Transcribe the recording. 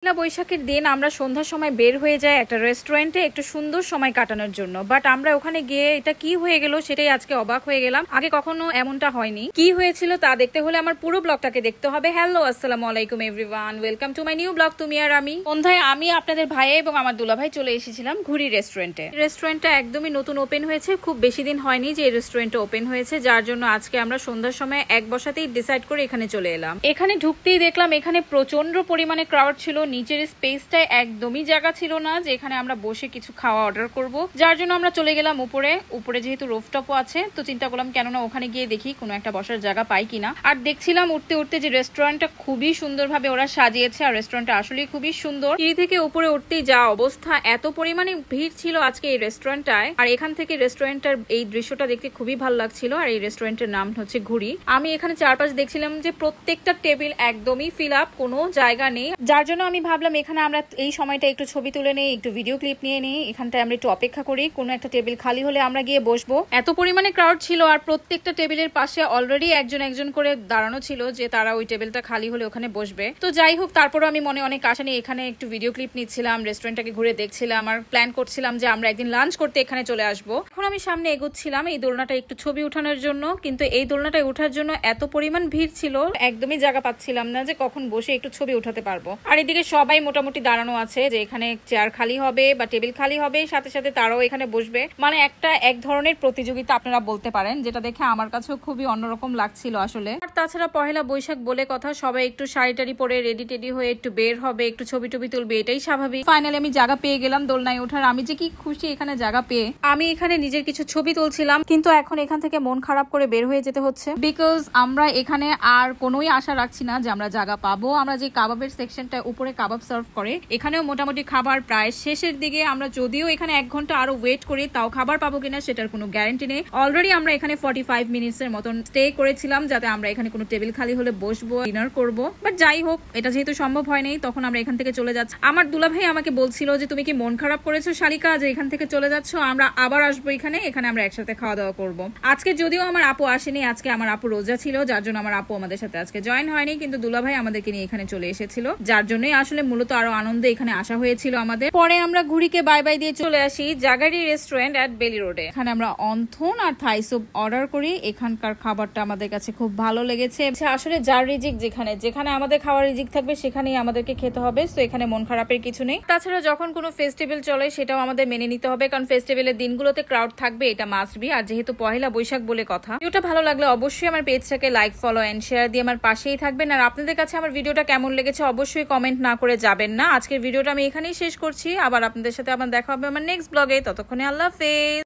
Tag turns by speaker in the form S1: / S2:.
S1: পয়লা বৈশাখের দিন আমরা সন্ধ্যার সময় বের হয়ে যাই একটা রেস্টুরেন্টে একটু সুন্দর সময় কাটানোর জন্য। বাট আমরা ওখানে গিয়ে এটা কি হয়ে গেল সেটাই আজকে অবাক হয়ে গেলাম। আগে কখনো এমনটা হয়নি। কি হয়েছিল তা দেখতে হলে আমার পুরো ব্লগটাকে দেখতে হবে। হ্যালো, আসসালামু আলাইকুম everyone, welcome to my new blog তুমি আর আমি। সন্ধ্যায় আমি আপনাদের ভাই এবং আমার দুলাভাই চলে এসেছিলাম ঘুরি রেস্টুরেন্টে। রেস্টুরেন্টটা একদমই নতুন ওপেন হয়েছে, খুব বেশি দিন হয়নি যে এই রেস্টুরেন্টটা ওপেন হয়েছে, যার জন্য আজকে আমরা সন্ধ্যার সময় এক বসাতেই ডিসাইড করে এখানে চলে এলাম। এখানে ঢুকতেই দেখলাম এখানে প্রচন্ড পরিমাণে ক্রাউড ছিল। নিচের স্পেস একদমই জায়গা ছিল না যে এখানে আমরা বসে কিছু খাওয়া অর্ডার করব, যার জন্য আমরা চলে গেলাম উপরে যেহেতু রুফটপও আছে তো চিন্তা করলাম কেননা ওখানে গিয়ে দেখি কোনো একটা বসার জায়গা পাই কিনা। আর দেখছিলাম উঠতে উঠতে যে রেস্টুরেন্টটা খুবই সুন্দরভাবে ওরা সাজিয়েছে, আর রেস্টুরেন্টটা আসলে খুবই সুন্দর। সিঁড়ি থেকে উপরে উঠতেই যা অবস্থা, এত পরিমাণে ভিড় ছিল আজকে এই রেস্টুরেন্টটায়। আর এখান থেকে রেস্টুরেন্টটার এই দৃশ্যটা দেখতে খুবই ভালো লাগছিল। আর এই রেস্টুরেন্টের নাম হচ্ছে ঘুরি। আমি এখানে চারপাশ দেখছিলাম যে প্রত্যেকটা টেবিল একদমই ফিল আপ, কোনো জায়গা নেই, যার জন্য আমি ভাবলাম এখানে আমরা এই সময়টা একটু ছবি তুলে নেই, একটু ভিডিও ক্লিপ নিয়ে নেই। এখানটায় আমরা একটু অপেক্ষা করি, কোনো একটা টেবিল খালি হলে আমরা গিয়ে বসবো। এত পরিমাণে ক্রাউড ছিল আর প্রত্যেকটা টেবিলের পাশে অলরেডি একজন একজন করে দাঁড়ানো ছিল যে তারা ওই টেবিলটা খালি হলে ওখানে বসবে। তো যাই হোক, তারপরও আমি মনে অনেক আশা নিয়ে এখানে একটু ভিডিও ক্লিপ নিচ্ছিলাম, রেস্টুরেন্টটাকে ঘুরে দেখছিলাম আর প্ল্যান করছিলাম যে আমরা একদিন লাঞ্চ করতে এখানে চলে আসবো। এখন আমি সামনে এগোচ্ছিলাম এই দোলনাটা একটু ছবি উঠানোর জন্য, কিন্তু এই দোলনাটায় ওঠার জন্য এত পরিমাণ ভিড় ছিল একদমই জায়গা পাচ্ছিলাম না যে কখন বসে একটু ছবি উঠাতে পারবো। আর এদিকে সবাই মোটামুটি দাঁড়ানো আছে যে এখানে চেয়ার খালি হবে বা টেবিল খালি হবে, সাথে সাথে তারাও এখানে বসবে। মানে এক ধরনের প্রতিযোগিতা আপনারা বলতে পারেন, যেটা দেখে আমার কাছেও খুবই অন্যরকম লাগছিল আসলে। আর তাছাড়া পহেলা বৈশাখ বলে কথা, সবাই একটু শাড়ি টাড়ি পরে রেডি টেডি হয়ে একটু বের হবে, একটু ছবি টবি তুলবে, এটাই স্বাভাবিক। ফাইনালি আমি জায়গা পেয়ে গেলাম দোলনায় ওঠার। আমি যে কি খুশি এখানে জায়গা পেয়ে। আমি এখানে নিজের কিছু ছবি তুলছিলাম, কিন্তু এখন এখান থেকে মন খারাপ করে বের হয়ে যেতে হচ্ছে, বিকজ আমরা এখানে আর কোনোই আশা রাখছি না যে আমরা জায়গা পাবো। আমরা যে কাবাবের সেকশনটা উপরে কাবাব সার্ভ করে, এখানেও মোটামুটি খাবার প্রায় শেষের দিকে। আমরা যদিও এখানে 1 ঘন্টা আরো ওয়েট করি, তাও খাবার পাবো কিনা সেটার কোনো গ্যারান্টি নেই। অলরেডি আমরা এখানে 45 মিনিটসের মতন স্টে করেছিলাম, যাতে আমরা এখানে কোনো টেবিল খালি হলে বসবো, ডিনার করবো। বাট যাই হোক, এটা যেহেতু সম্ভব হয় নাই, তখন আমরা এখান থেকে চলে যাচ্ছি। আমার দুলাভাই আমাকে বলছিল যে তুমি কি মন খারাপ করেছো শালিকা যে এখান থেকে চলে যাচ্ছ, আমরা আবার আসবো এখানে আমরা একসাথে খাওয়া দাওয়া করবো। আজকে যদিও আমার আপু আসেনি, আজকে আমার আপু রোজা ছিল, যার জন্য আমার আপু আমাদের সাথে আজকে জয়েন হয়নি, কিন্তু দুলাভাই আমাদেরকে নিয়ে এখানে চলে এসেছিল, যার জন্যই আসলে মূলত আরো আনন্দে এখানে আসা হয়েছিল আমাদের। পরে আমরা ঘুরিকে বাই বাই দিয়ে চলে আসি জাগারি রেস্টুরেন্ট এট বেলি রোডে। এখানে আমরা অন্থন আর থাই স্যুপ অর্ডার করি। এখানকার খাবারটা আমাদের কাছে খুব ভালো লেগেছে। আসলে যার রিজিক যেখানে আমাদের খাওয়ার রিজিক থাকবে সেখানেই আমাদেরকে খেতে হবে, তো এখানে মন খারাপের কিছু নেই। তাছাড়া যখন কোনো ফেস্টিভ্যাল চলে সেটাও আমাদের মেনে নিতে হবে, কারণ ফেস্টিভ্যালের দিনগুলোতে ক্রাউড থাকবে, এটা মাস্ট বি। আর যেহেতু পহেলা বৈশাখ বলে কথা, ভিডিওটা ভালো লাগলে অবশ্যই আমার পেজটাকে লাইক, ফলো এন্ড শেয়ার দিয়ে আমার পাশেই থাকবেন। আর আপনাদের কাছে আমার ভিডিওটা কেমন লেগেছে অবশ্যই কমেন্ট না করে যাবেন না। আজকের ভিডিওটা আমি এখানেই শেষ করছি, আবার আপনাদের সাথে আবার দেখা হবে আমার নেক্সট ব্লগে। ততক্ষণে আল্লাহ হাফেজ।